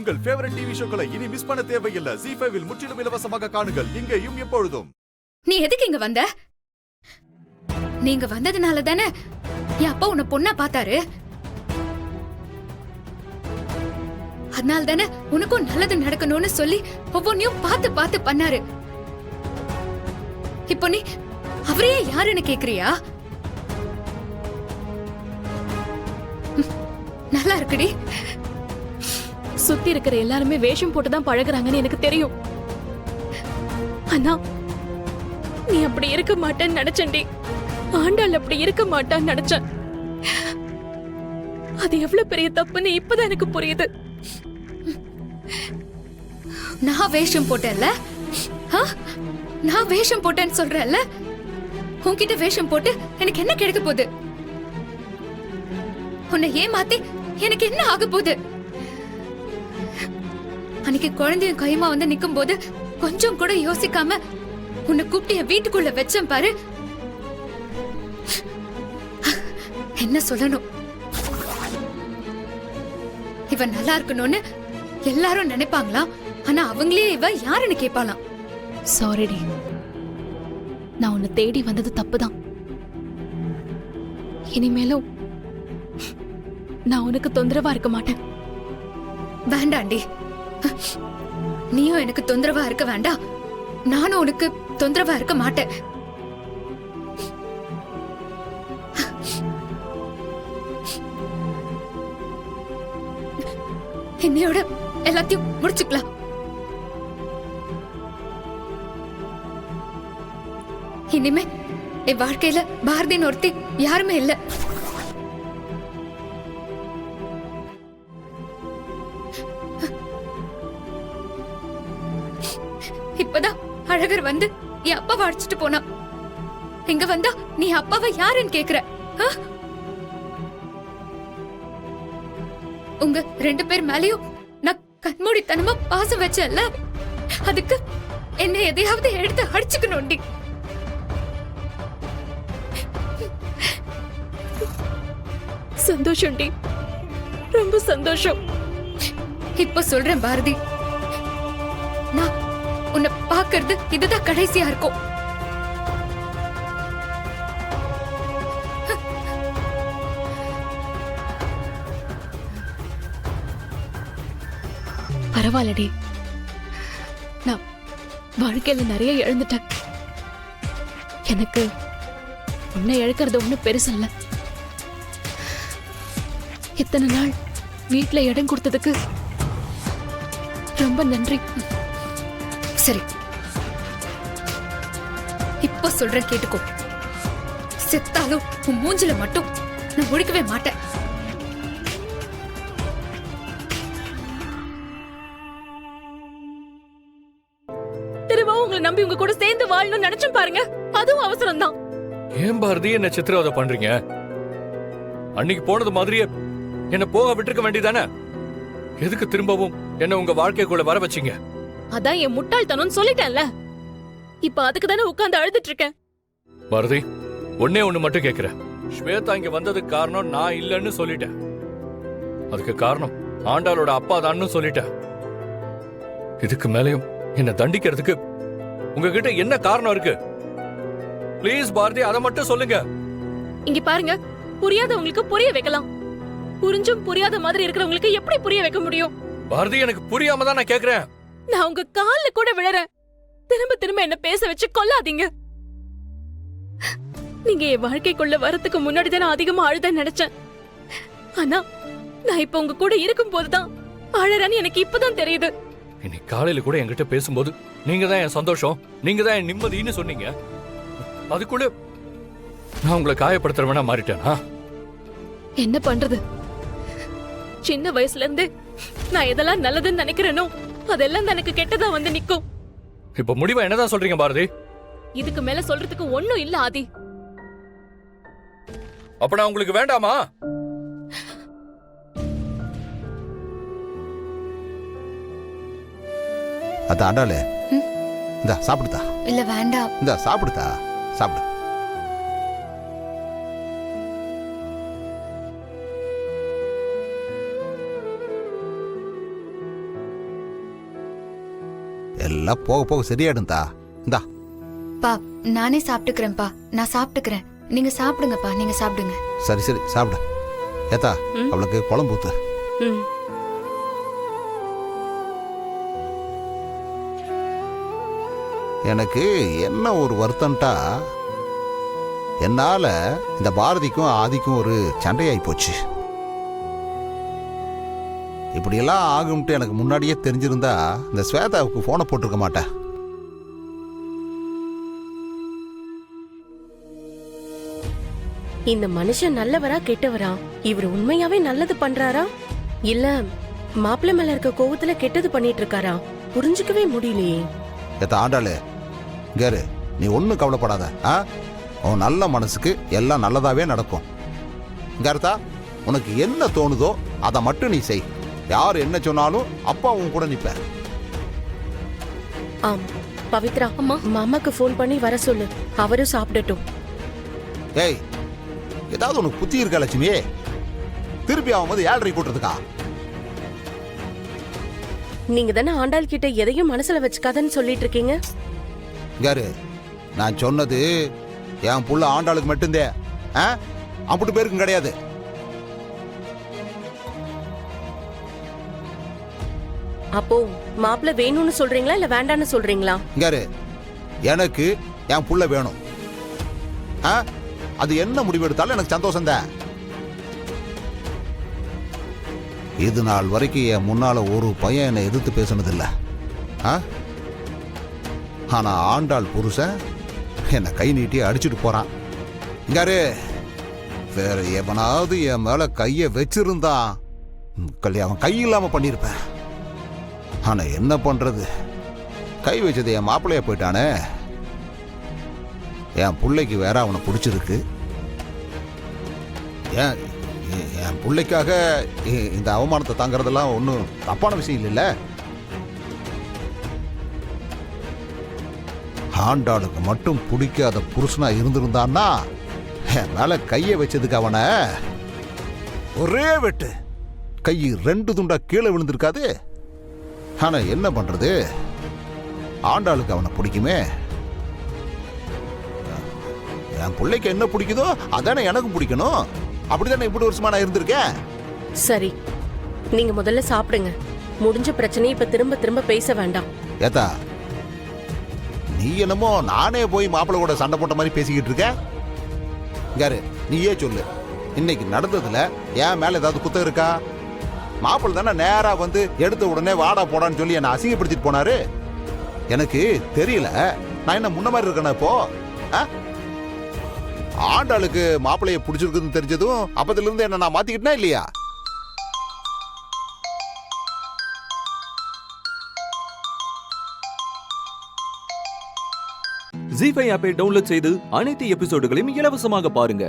உங்கள் favourite TV ஷோக்களை இனி miss பண்ண தேவையில்லை. ZEE5 இல் முற்றிலும் இலவசமாக காணுங்கள், இங்கேயும் எப்பொழுதும். நீ எதுக்கு இங்க வந்த? நீங்க வந்ததுனால தானே என் அப்பா உன்னை பொண்ணா பார்த்தாரு. அதனால தானே உனக்கும் நல்லது நடக்கணும்னு சொல்லி ஒவ்வொன்னையும் பார்த்து பார்த்து பண்ணாரு. இப்போ நீ அவரே யாருன்னு கேக்குறியா? நல்லா இருக்குடி. சுத்தி இருக்கிற எல்லாருமே வேஷம் போட்டுதான் பழகுறாங்கன்னு எனக்கு தெரியும். ஆனா நீ அப்படி இருக்க மாட்டேன்னு நினைச்சேன்டி. ஆண்டாள் அப்படி இருக்க மாட்டான்னு நினைச்சேன். அது எவ்வளவு பெரிய தப்புன்னு இப்பதான் எனக்கு புரியுது. நான் வேஷம் போட்டேன்ல, நான் வேஷம் போட்டேன்னு சொல்றேன்ல. உன்கிட்ட வேஷம் போட்டு எனக்கு என்ன கிடைக்க போகுது? உன்னை ஏமாத்தி எனக்கு என்ன ஆக போகுது? அன்னைக்கு குழந்தையும் கைமா வந்து நிக்கும் போது கொஞ்சம் கூட யோசிக்காம உன்னை கூப்பிட்டு என் வீட்டுக்குள்ள வச்சேன் பாரு. என்ன சொல்லணும்? இவ நல்லா இருக்கணும்னு எல்லாரும் நினைப்பாங்களாம். ஆனா அவங்களே இவ யாருன்னு கேட்பாளாம். சாரிடி, நான் உன்னை தேடி வந்தது தப்புதான். இனிமேலும் நான் உனக்கு தொந்தரவா இருக்க மாட்டேன். வேண்டாண்டி, நீயும் எனக்கு தொந்தரவா இருக்க வேண்டாம். நானும் உனக்கு தொந்தரவா இருக்க மாட்டேன். என்னையோட எல்லாத்தையும் முடிச்சுக்கலாம். இனிமே என் வாழ்க்கையில பாரதின்னு ஒருத்தி யாருமே இல்ல. இப்பதான் அழகர் வந்து என் அப்பாவை அடிச்சுட்டு போனா. இங்க வந்தா நீ அப்பாவை யாருன்னு கேக்குற? உங்க 2 பேர் மேலயும் நான் கண்மூடித்தனமா பாசம் வச்சேன்ல, அதுக்கு என்ன எதையாவது எடுத்து அடிச்சுக்கணும்டி. சந்தோஷம்டி, ரொம்ப சந்தோஷம். இப்ப சொல்றேன் பாரதி, நான் உன்னை பாக்குறது இதுதான் கடைசியா இருக்கும். பரவாயில்லடி, நான் வாழ்க்கையில நிறைய இழந்துட்டேன். எனக்கு உன்னை இழக்கிறது ஒண்ணும் பெருசல்ல. இத்தனை நாள் வீட்டுல இடம் கொடுத்ததுக்கு ரொம்ப நன்றி. சரி, இப்ப சொல்றேன் கேட்டுக்கோ. செத்தாலும் உன் மூஞ்சில மட்டும் நான் முடிக்கவே மாட்டேன். திரும்ப உங்களை நம்பி உங்க கூட சேர்ந்து வாழணும்னு நினைச்சும் பாருங்க, அதுவும் அவசரம் தான். ஏன் பாரதி என்ன சித்திரவதை பண்றீங்க? அன்னைக்கு போனது மாதிரியே என்ன போக விட்டுருக்க வேண்டியதானே? எதுக்கு திரும்பவும் என்ன உங்க வாழ்க்கைக்குள்ள வர வச்சீங்க? அதான் என் முட்டாள்தனம் சொல்லிட்டேன்ல. இப்ப அதுக்கு தானே உட்கார்ந்து அழுதுட்டு இருக்கேன். பாரதி, ஒன்னே ஒண்ணு மட்டும் கேக்குறேன். ஸ்வேதா இங்க வந்ததுக்கு காரணம் நான் இல்லன்னு சொல்லிட்டேன். அதுக்கு காரணம் ஆண்டாளோட அப்பா தான்னு சொல்லிட்டேன். இதுக்கு மேலயும் என்ன தண்டிக்கிறதுக்கு உங்ககிட்ட என்ன காரணம் இருக்கு? பிளீஸ் பாரதி, அதை மட்டும் சொல்லுங்க. இங்க பாருங்க, புரியாதவங்களுக்கு புரிய வைக்கலாம். புரிஞ்சும் புரியாத மாதிரி இருக்கிறவங்களுக்கு எப்படி புரிய வைக்க முடியும்? பாரதி, எனக்கு புரியாம தான் நான் கேக்குறேன். நான் உங்க கால்ல கூட விழறேன். திரும்ப திரும்ப என்ன பேச வச்சு கொல்லாதீங்க. நீங்க என் வாழ்க்கைக்குள்ள வரதுக்கு முன்னாடி தான் நான் அதிகமா அழுத நினைச்சேன். ஆனா நான் இப்ப உங்க கூட இருக்கும் போதுதான் அழறேன்னு எனக்கு இப்பதான் தெரியுது. இன்னைக்கு காலையில கூட என்கிட்ட பேசும்போது நீங்க தான் என் சந்தோஷம், நீங்க தான் என் நிம்மதின்னு சொன்னீங்க. அதுக்குள்ள நான் உங்களை காயப்படுத்துறவனா மாறிட்டேனா? என்ன பண்றது? சின்ன வயசுல இருந்து நான் எதெல்லாம் நல்லதுன்னு நினைக்கிறேனோ அதெல்லாம் எனக்கு கெட்டதா வந்து நிக்கும். இப்ப முடிவா என்னதான் சொல்றீங்க பாரதி? இதுக்கு மேல சொல்றதுக்கு ஒண்ணும் இல்ல ஆதி. அப்ப நான் உங்களுக்கு வேண்டாமா? அதான் ஆண்டாளே, இந்தா சாப்பிடுதா. இல்ல வேண்டாம். இந்தா சாப்பிடுதா, சாப்பிடு. எல்லாம் போக போக சரியாயிடும்தா. இந்தா. பா நானே சாப்பிட்டுக்கிறேன்ப்பா. நான் சாப்பிட்டுக்கிறேன். நீங்க சாப்பிடுங்கப்பா. நீங்க சாப்பிடுங்க. சரி சரி சாப்பிடு. ஏத்தா அவளுக்கு குழம்பு ஊத்து. ம். எனக்கு என்ன ஒரு வருத்தம்ட்டா, என்னால இந்த பாரதிக்கும் ஆதிக்கும் ஒரு சண்டையாகி போச்சு. இப்படியெல்லாம் ஆகும்ட்டு எனக்கு முன்னாடியே தெரிஞ்சிருந்தா இந்த ஸ்வேதாவுக்கு போனை போட்டிருக்க மாட்டேன். இந்த மனுஷன் நல்லவரா கெட்டவரா? இவர் உண்மையாவே நல்லது பண்றாரா இல்ல மாப்பிள்ளை மேல இருக்க கோவத்துல கெட்டது பண்ணிட்டு இருக்காரா? புரிஞ்சுக்கவே முடியலையே. ஏத்தா ஆண்டாளு, கேரு, நீ ஒன்றும் கவலைப்படாத. உன் நல்ல மனசுக்கு எல்லாம் நல்லதாவே நடக்கும். கருத்தா, உனக்கு என்ன தோணுதோ அதை மட்டும் நீ செய். யார் என்ன சொன்னாலும் அப்பா உன் கூட நிப்ப. ஆம் பவித்ரா, அம்மா மாமாக்கு ஃபோன் பண்ணி வர சொல்லு. அவரும் சாப்பிடட்டும். ஏய், ஏதாவது உனக்கு புத்தி இருக்கா லட்சுமி? திருப்பி அவன் வந்து 7:30 கூட்டுறதுக்கா? நீங்க தானே ஆண்டாள் கிட்ட எதையும் மனசுல வச்சுக்காதன்னு சொல்லிட்டு இருக்கீங்க. யாரு, நான் சொன்னது என் புள்ள ஆண்டாளுக்கு மட்டும்தே. அப்படி பேருக்கும் கிடையாது. அப்போ மாப்பிள்ள வேணும்னு சொல்றீங்களா இல்ல வேண்டான்னு சொல்றீங்களா? யாரு, எனக்கு என் புள்ள வேணும். அது என்ன முடிவு எடுத்தாலும் எனக்கு சந்தோஷம் தான். இது நாள் வரைக்கும் என் முன்னால ஒரு பையன் என்னை எதிர்த்து பேசினதில்லை. ஆனா ஆண்டாள் புருஷன் என்னை கை நீட்டி அடிச்சுட்டு போறான். இங்காரு, வேற எவனாவது என் மேல கைய வச்சிருந்தான் அவன் கை இல்லாம பண்ணிருப்பேன். ஆனா என்ன பண்றது, கை வச்சது என் மாப்பிள்ளைய போயிட்டானே. என் பிள்ளைக்கு வேற அவனை பிடிச்சிருக்கு. என் பிள்ளைக்காக இந்த அவமானத்தை தாங்கிறதெல்லாம் ஒன்றும் தப்பான விஷயம் இல்லைல்ல. ஆண்டாளுக்கு மட்டும் பிடிக்காத புருஷனா இருந்திருந்தான்னா என் மேல கைய வச்சதுக்கு அவனை ஒரே வெட்டு, கை 2 துண்டா கீழே விழுந்திருக்காது. ஆனா என்ன பண்றது, ஆண்டாளுக்கு அவனை பிடிக்குமே. என் பிள்ளைக்கு என்ன பிடிக்குதோ அதானே எனக்கும் பிடிக்கணும். அப்படித்தானே இப்படி வருஷமா நான் இருந்திருக்கேன். சரி, நீங்க முதல்ல சாப்பிடுங்க. முடிஞ்ச பிரச்சனையை இப்ப திரும்ப திரும்ப பேச வேண்டாம். ஏத்தா, நீ என்னமோ நானே போய் மாப்பிள்ளை கூட சண்டை போட்ட மாதிரி பேசிக்கிட்டு இருக்க. யாரு, நீயே சொல்லு, இன்னைக்கு நடந்ததுல என் மேல ஏதாவது குத்தம் இருக்கா? மாப்பிள்ளை தானே நேரா வந்து எடுத்த உடனே வாடா போடான்னு சொல்லி என்னை அசிங்கப்படுத்திட்டு போனாரு. எனக்கு தெரியல, நான் என்ன முன்ன மாதிரி இருக்கேனா இப்போ? ஆண்டாளுக்கு மாப்பிள்ளைய பிடிச்சிருக்குன்னு தெரிஞ்சதும் அப்பத்துல இருந்து என்ன நான் மாத்திக்கிட்டேனா இல்லையா? ஜீ5 ஆப்பை டவுன்லோட் செய்து அனைத்து எபிசோடுகளையும் இலவசமாக பாருங்க.